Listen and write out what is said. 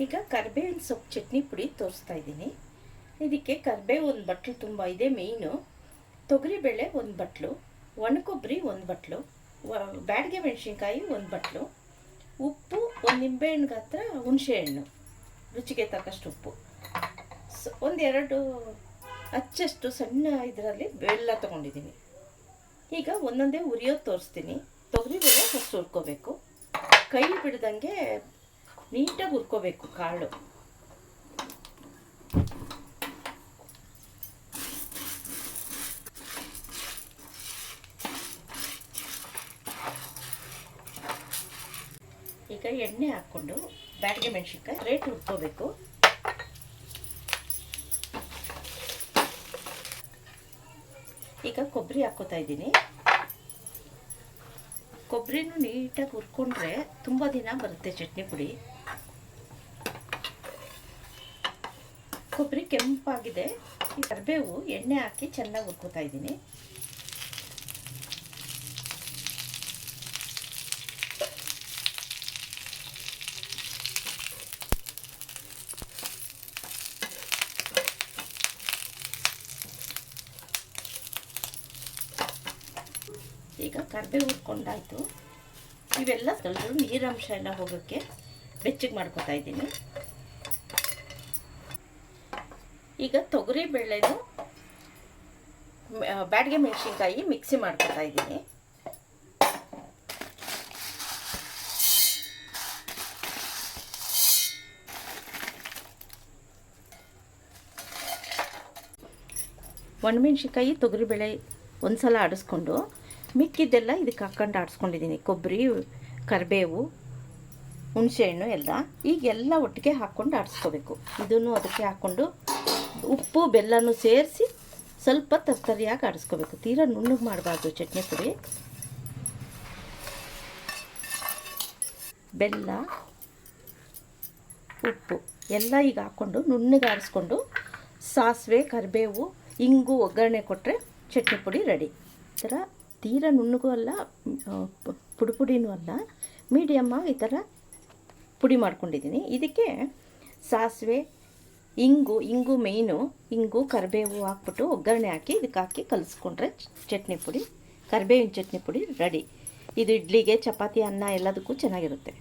ಈಗ ಕರಿಬೇವಿನ ಸೊಪ್ಪು ಚಟ್ನಿ ಪುಡಿ ತೋರಿಸ್ತಾ ಇದ್ದೀನಿ. ಇದಕ್ಕೆ ಕರಿಬೇವು ಒಂದು ಬಟ್ಲು ತುಂಬ ಇದೆ ಮೇಯ್ನು. ತೊಗರಿಬೇಳೆ ಒಂದು ಬಟ್ಲು, ಒಣಕೊಬ್ಬರಿ ಒಂದು ಬಟ್ಲು, ಬ್ಯಾಡಗೆ ಮೆಣಸಿನ್ಕಾಯಿ ಒಂದು ಬಟ್ಲು, ಉಪ್ಪು, ಒಂದು ನಿಂಬೆಹಣ್ಣು ಗಾತ್ರ ಹುಣಸೆಹಣ್ಣು, ರುಚಿಗೆ ತಕ್ಕಷ್ಟು ಉಪ್ಪು, ಒಂದೆರಡು ಅಚ್ಚಷ್ಟು ಸಣ್ಣ ಇದರಲ್ಲಿ ಬೆಲ್ಲ ತೊಗೊಂಡಿದ್ದೀನಿ. ಈಗ ಒಂದೊಂದೇ ಉರಿಯೋದು ತೋರಿಸ್ತೀನಿ. ತೊಗರಿಬೇಳೆ ಫಸ್ಟ್ ಹುರ್ಕೋಬೇಕು, ಕೈ ಬಿಡ್ದಂಗೆ ನೀಟಾಗಿ ಹುರ್ಕೋಬೇಕು ಕಾಳು. ಈಗ ಎಣ್ಣೆ ಹಾಕ್ಕೊಂಡು ಬ್ಯಾಡಗೆ ಮೆಣಸಿನ್ಕಾಯಿ ರೇಟ್ ಹುರ್ಕೋಬೇಕು. ಈಗ ಕೊಬ್ಬರಿ ಹಾಕ್ಕೋತಾ ಇದ್ದೀನಿ. ಕೊಬ್ಬರಿನೂ ನೀಟಾಗಿ ಹುರ್ಕೊಂಡ್ರೆ ತುಂಬ ದಿನ ಬರುತ್ತೆ ಚಟ್ನಿ ಪುಡಿ. ಕೊಬ್ಬರಿ ಕೆಂಪಾಗಿದೆ. ಈ ಕರಿಬೇವು ಎಣ್ಣೆ ಹಾಕಿ ಚೆನ್ನಾಗಿ ಹುರ್ಕೋತಾ ಇದ್ದೀನಿ. ಈಗ ಕರಿಬೇವು ಹುರ್ಕೊಂಡಾಯ್ತು. ಇವೆಲ್ಲ ಸ್ವಲ್ಪ ನೀರಂಶ ಎಲ್ಲ ಹೋಗೋಕ್ಕೆ ಬೆಚ್ಚಗೆ ಮಾಡ್ಕೊತಾ ಇದ್ದೀನಿ. ಈಗ ತೊಗರಿ ಬೇಳೆನು ಬ್ಯಾಡಗೆ ಮೆಣಸಿನ್ಕಾಯಿ ಮಿಕ್ಸಿ ಮಾಡ್ಕೊತಾ ಇದ್ದೀನಿ. ಒಣಮೆಣ್ಸಿನ್ಕಾಯಿ ತೊಗರಿಬೇಳೆ ಒಂದು ಸಲ ಆಡಿಸ್ಕೊಂಡು ಮಿಕ್ಕಿದ್ದೆಲ್ಲ ಇದಕ್ಕೆ ಹಾಕ್ಕೊಂಡು ಆಡಿಸ್ಕೊಂಡಿದ್ದೀನಿ. ಕೊಬ್ಬರಿ, ಕರಿಬೇವು, ಹುಣಸೆಹಣ್ಣು ಎಲ್ಲ ಈಗೆಲ್ಲ ಒಟ್ಟಿಗೆ ಹಾಕ್ಕೊಂಡು ಆಡಿಸ್ಕೋಬೇಕು. ಇದನ್ನು ಅದಕ್ಕೆ ಹಾಕ್ಕೊಂಡು ಉಪ್ಪು ಬೆಲ್ಲನೂ ಸೇರಿಸಿ ಸ್ವಲ್ಪ ತರ್ತರಿಯಾಗಿ ಆಡಿಸ್ಕೋಬೇಕು. ತೀರಾ ನುಣ್ಣಗೆ ಮಾಡಬಾರ್ದು ಚಟ್ನಿ ಪುಡಿ. ಬೆಲ್ಲ, ಉಪ್ಪು ಎಲ್ಲ ಈಗ ಹಾಕ್ಕೊಂಡು ನುಣ್ಣಗೆ ಆಡಿಸ್ಕೊಂಡು ಸಾಸಿವೆ, ಕರಿಬೇವು, ಇಂಗು ಒಗ್ಗರಣೆ ಕೊಟ್ಟರೆ ಚಟ್ನಿ ಪುಡಿ ರೆಡಿ. ಈ ಥರ ತೀರಾ ನುಣ್ಣಗೂ ಅಲ್ಲ, ಪುಡಿನೂ ಅಲ್ಲ, ಮೀಡಿಯಮ್ಮಾಗಿ ಈ ಥರ ಪುಡಿ ಮಾಡ್ಕೊಂಡಿದ್ದೀನಿ. ಇದಕ್ಕೆ ಸಾಸಿವೆ, ಇಂಗು ಮೇಯ್ನು, ಇಂಗು ಕರಿಬೇವು ಹಾಕ್ಬಿಟ್ಟು ಒಗ್ಗರಣೆ ಹಾಕಿ ಇದಕ್ಕೆ ಹಾಕಿ ಕಲಿಸ್ಕೊಂಡ್ರೆ ಚಟ್ನಿ ಪುಡಿ, ಕರಿಬೇವಿನ ಚಟ್ನಿ ಪುಡಿ ರೆಡಿ. ಇದು ಇಡ್ಲಿಗೆ, ಚಪಾತಿ, ಅನ್ನ ಎಲ್ಲದಕ್ಕೂ ಚೆನ್ನಾಗಿರುತ್ತೆ.